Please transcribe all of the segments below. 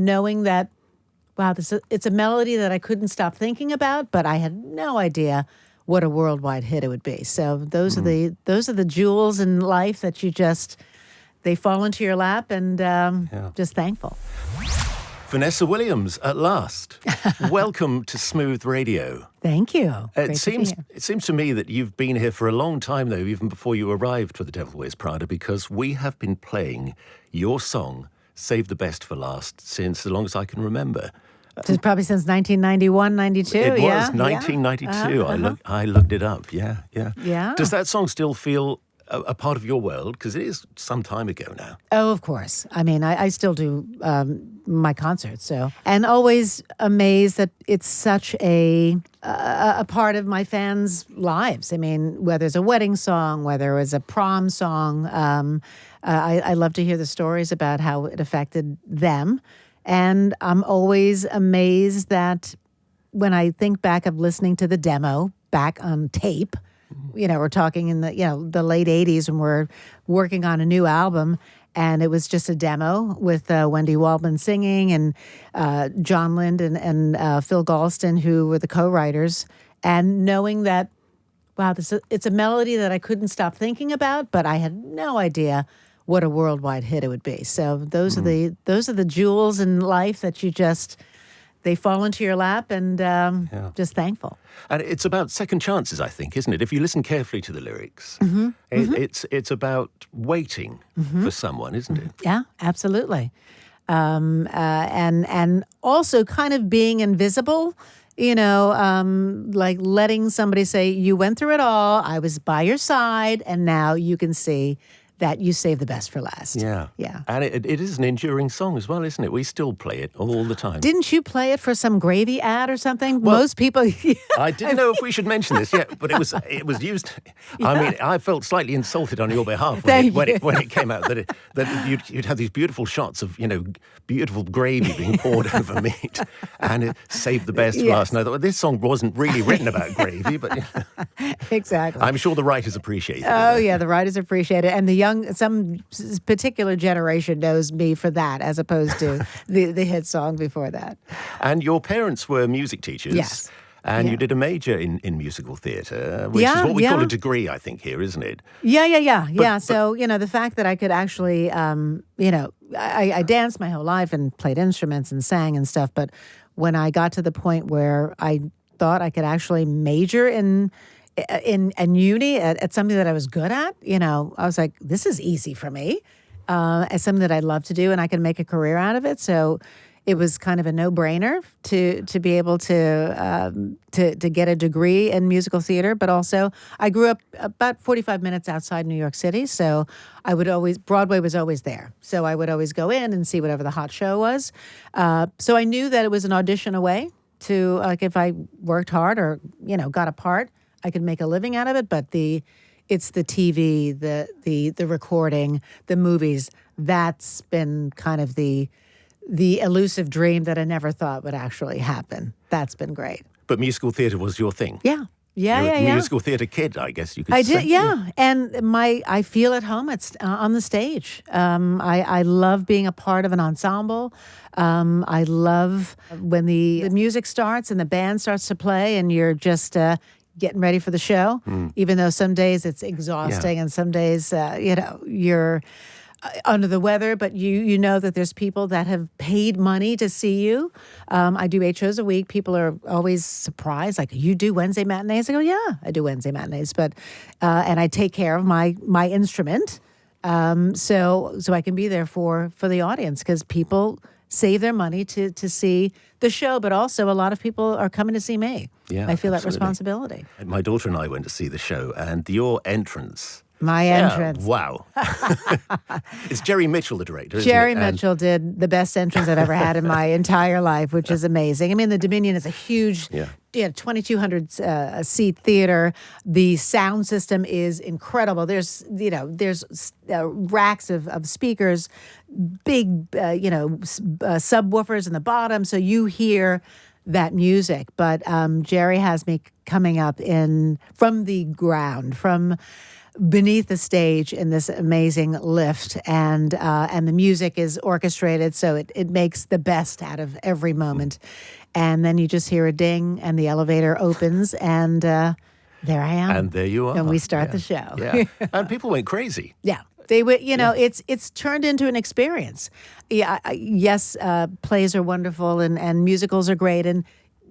knowing that, wow, it's a melody that I couldn't stop thinking about, but I had no idea what a worldwide hit it would be. So those are the jewels in life that they fall into your lap, and just thankful. Vanessa Williams, at last. Welcome to Smooth Radio. Thank you. It seems to me that you've been here for a long time, though, even before you arrived for The Devil Wears Prada, because we have been playing your song, Save the Best for Last, since as long as I can remember. Probably since 1991, 92. It was yeah? 1992. I looked it up. Yeah. Yeah. Does that song still feel a part of your world? Because it is some time ago now. Oh, of course. I mean, I still do my concerts, and always amazed that it's such a part of my fans' lives. I mean, whether it's a wedding song, whether it's a prom song, I love to hear the stories about how it affected them. And I'm always amazed that when I think back of listening to the demo back on tape, we're talking in the late 80s when we're working on a new album, and it was just a demo with Wendy Waldman singing and John Lind and Phil Galston, who were the co-writers, and knowing that, wow, it's a melody that I couldn't stop thinking about, but I had no idea what a worldwide hit it would be. So those are the jewels in life that they fall into your lap, and just thankful. And it's about second chances, I think, isn't it? If you listen carefully to the lyrics, it's about waiting for someone, isn't it? Yeah, absolutely. And also kind of being invisible, like letting somebody say, you went through it all, I was by your side, and now you can see that you save the best for last. Yeah. Yeah. And it is an enduring song as well, isn't it? We still play it all the time. Didn't you play it for some gravy ad or something? Well, most people... I didn't know if we should mention this yet, but it was used... Yeah. I mean, I felt slightly insulted on your behalf when it came out that you'd have these beautiful shots of, beautiful gravy being poured over meat, and it saved the best for last. Now, this song wasn't really written about gravy, but... Exactly. I'm sure the writers appreciate it. Oh, yeah, the writers appreciate it. And some particular generation knows me for that, as opposed to the hit song before that. And your parents were music teachers. Yes. And you did a major in musical theatre, which is what we call a degree, I think, here, isn't it? Yeah. So, the fact that I could actually, I danced my whole life and played instruments and sang and stuff. But when I got to the point where I thought I could actually major in uni at something that I was good at, I was like, this is easy for me, as something that I love to do, and I can make a career out of it. So it was kind of a no-brainer to be able to get a degree in musical theater. But also, I grew up about 45 minutes outside New York City, so Broadway was always there. So I would always go in and see whatever the hot show was. So I knew that it was an audition away to, like, if I worked hard or, got a part, I could make a living out of it. But it's the TV, the recording, the movies. That's been kind of the elusive dream that I never thought would actually happen. That's been great. But musical theatre was your thing. Yeah. You're a musical theatre kid, I guess you could say. I did, yeah. And I feel at home on the stage. I love being a part of an ensemble. I love when the music starts and the band starts to play and you're just getting ready for the show, even though some days it's exhausting and some days, you're under the weather, but you know that there's people that have paid money to see you. I do 8 shows a week. People are always surprised, like, you do Wednesday matinees? I go, yeah, I do Wednesday matinees, but and I take care of my instrument, so I can be there for the audience, because people save their money to see the show, but also a lot of people are coming to see me. Yeah, I feel absolutely. that responsibility. My daughter and I went to see the show, and your entrance... My entrance. Wow. It's Jerry Mitchell, the director, isn't Jerry it? Mitchell did the best entrance I've ever had in my entire life, which is amazing. I mean, the Dominion is a huge, 2,200 seat theater. The sound system is incredible. There's racks of speakers, big, subwoofers in the bottom, so you hear that music. But Jerry has me coming up from the ground, from beneath the stage in this amazing lift, and the music is orchestrated, so it makes the best out of every moment. And then you just hear a ding, and the elevator opens, and there I am. And there you are. And we start the show. Yeah. And people went crazy. Yeah. They would, it's turned into an experience. Yeah, yes, plays are wonderful and musicals are great, and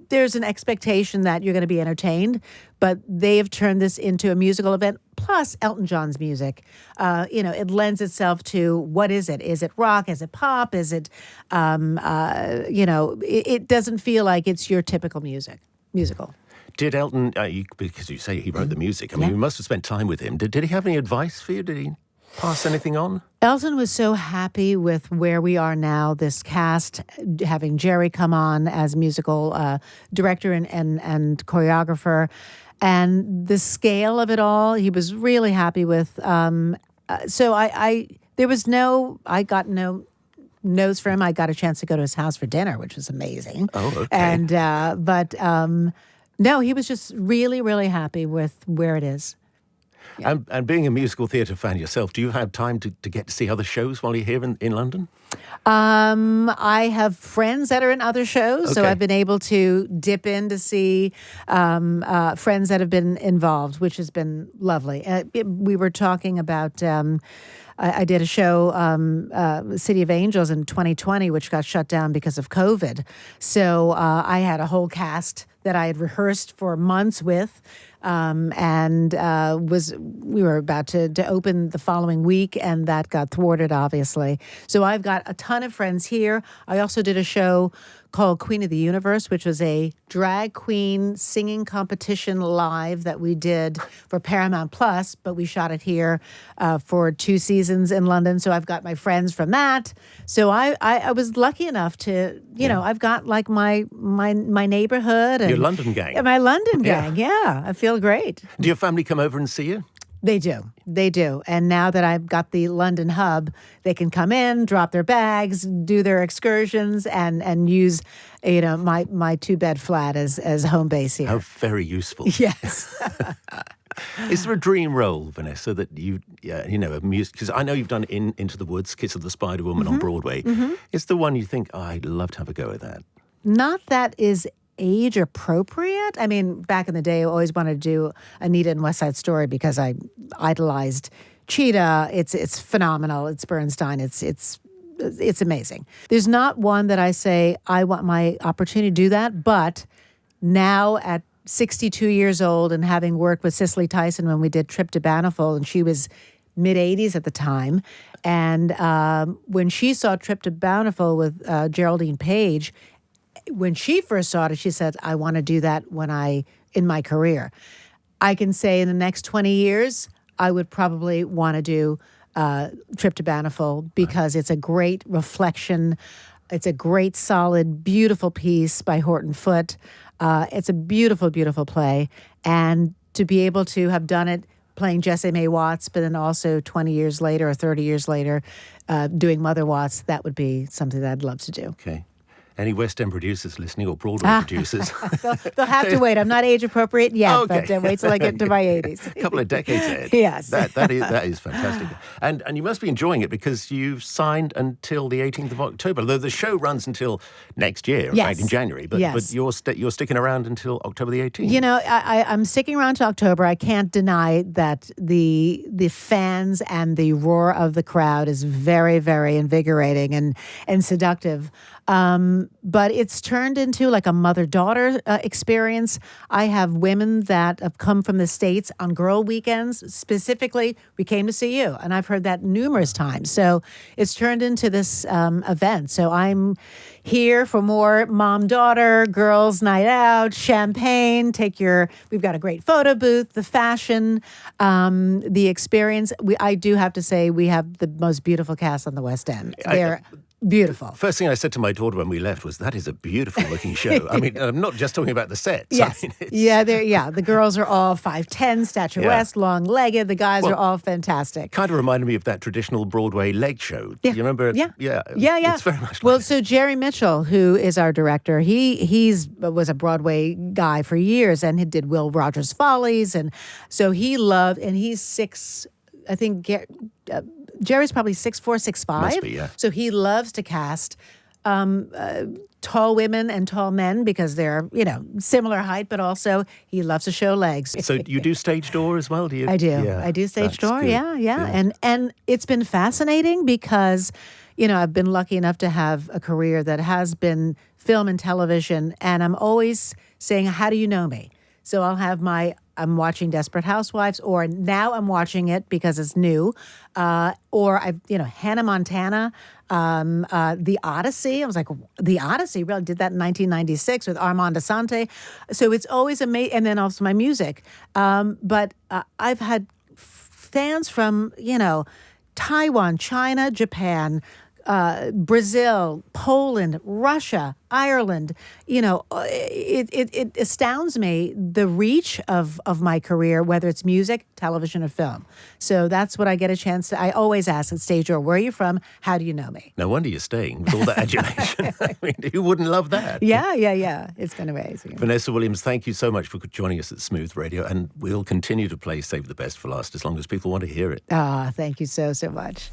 there's an expectation that you're going to be entertained, but they have turned this into a musical event. Plus, Elton John's music, it lends itself to what is it? Is it rock? Is it pop? Is it, it doesn't feel like it's your typical musical. Did Elton, because you say he wrote the music, I mean, you must have spent time with him. Did he have any advice for you? Did he pass anything on? Elton was so happy with where we are now, this cast, having Jerry come on as musical director and choreographer, and the scale of it all, he was really happy with. So I got no notes for him. I got a chance to go to his house for dinner, which was amazing. Oh, okay. And, no, he was just really, really happy with where it is. Yeah. And being a musical theatre fan yourself, do you have time to get to see other shows while you're here in London? I have friends that are in other shows, so I've been able to dip in to see friends that have been involved, which has been lovely. We were talking about... I did a show, City of Angels, in 2020, which got shut down because of COVID. So I had a whole cast that I had rehearsed for months with, and we were about to open the following week, and that got thwarted, obviously. So I've got a ton of friends here. I also did a show called Queen of the Universe, which was a drag queen singing competition live that we did for Paramount Plus, but we shot it here for 2 seasons in London. So I've got my friends from that. So I was lucky enough to, I've got like my neighborhood. And your London gang. My London gang, yeah. I feel great. Do your family come over and see you? They do. And now that I've got the London hub, they can come in, drop their bags, do their excursions, and use, my 2-bed flat as home base here. How very useful. Yes. Is there a dream role, Vanessa, that a music? Because I know you've done Into the Woods, Kiss of the Spider Woman on Broadway. Mm-hmm. Is the one you think, I'd love to have a go at that? Not that is age appropriate. I mean, back in the day, I always wanted to do Anita in West Side Story because I idolized Cheetah. It's phenomenal. It's Bernstein. It's amazing. There's not one that I say I want my opportunity to do that, but now at 62 years old and having worked with Cicely Tyson when we did Trip to Bountiful, and she was mid-80s at the time, and when she saw Trip to Bountiful with Geraldine Page, when she first saw it, she said, I want to do that in my career. I can say in the next 20 years, I would probably want to do Trip to Bountiful because it's a great reflection. It's a great, solid, beautiful piece by Horton Foote. It's a beautiful, beautiful play. And to be able to have done it playing Jessie Mae Watts, but then also 20 years later or 30 years later doing Mother Watts, that would be something that I'd love to do. Okay. Any West End producers listening or Broadway producers? They'll have to wait. I'm not age appropriate yet, but wait till I get into my 80s. A couple of decades ahead. Yes. That is fantastic. And you must be enjoying it because you've signed until the 18th of October, though the show runs until next year, in fact, in January. But you're sticking around until October the 18th. I'm sticking around to October. I can't deny that the fans and the roar of the crowd is very, very invigorating and seductive. But it's turned into like a mother-daughter experience. I have women that have come from the States on girl weekends. Specifically, we came to see you, and I've heard that numerous times. So it's turned into this event. So I'm here for more mom-daughter, girls' night out, champagne. We've got a great photo booth, the fashion, the experience. I do have to say we have the most beautiful cast on the West End. They're Beautiful. First thing I said to my daughter when we left was, "That is a beautiful looking show." I mean, I'm not just talking about the sets. Yes. I mean, The girls are all 5'10", statuesque, long-legged. The guys are all fantastic. Kind of reminded me of that traditional Broadway leg show. You remember? Yeah. It's very much like Well, that. so Jerry Mitchell, who is our director, he was a Broadway guy for years and did Will Rogers Follies, and so he loved. And he's six. I think Jerry's probably 6'4", 6'5". Must be, yeah. So he loves to cast tall women and tall men because they're, similar height, but also he loves to show legs. So you do stage door as well, do you? I do. Yeah, I do stage that's door. good. Yeah. And it's been fascinating because, I've been lucky enough to have a career that has been film and television, and I'm always saying, how do you know me? So I'm watching Desperate Housewives, or now I'm watching it because it's new, or Hannah Montana, The Odyssey. I was like, The Odyssey, really did that in 1996 with Armand Assante. So it's always amazing, and then also my music. But I've had fans from Taiwan, China, Japan, Brazil, Poland, Russia, Ireland. It astounds me the reach of my career, whether it's music, television, or film. So that's what I get a chance to. I always ask at stage door, where are you from? How do you know me? No wonder you're staying with all that adulation. I mean, who wouldn't love that? Yeah. It's been amazing. Vanessa Williams, thank you so much for joining us at Smooth Radio, and we'll continue to play Save the Best for Last as long as people want to hear it. Thank you so much.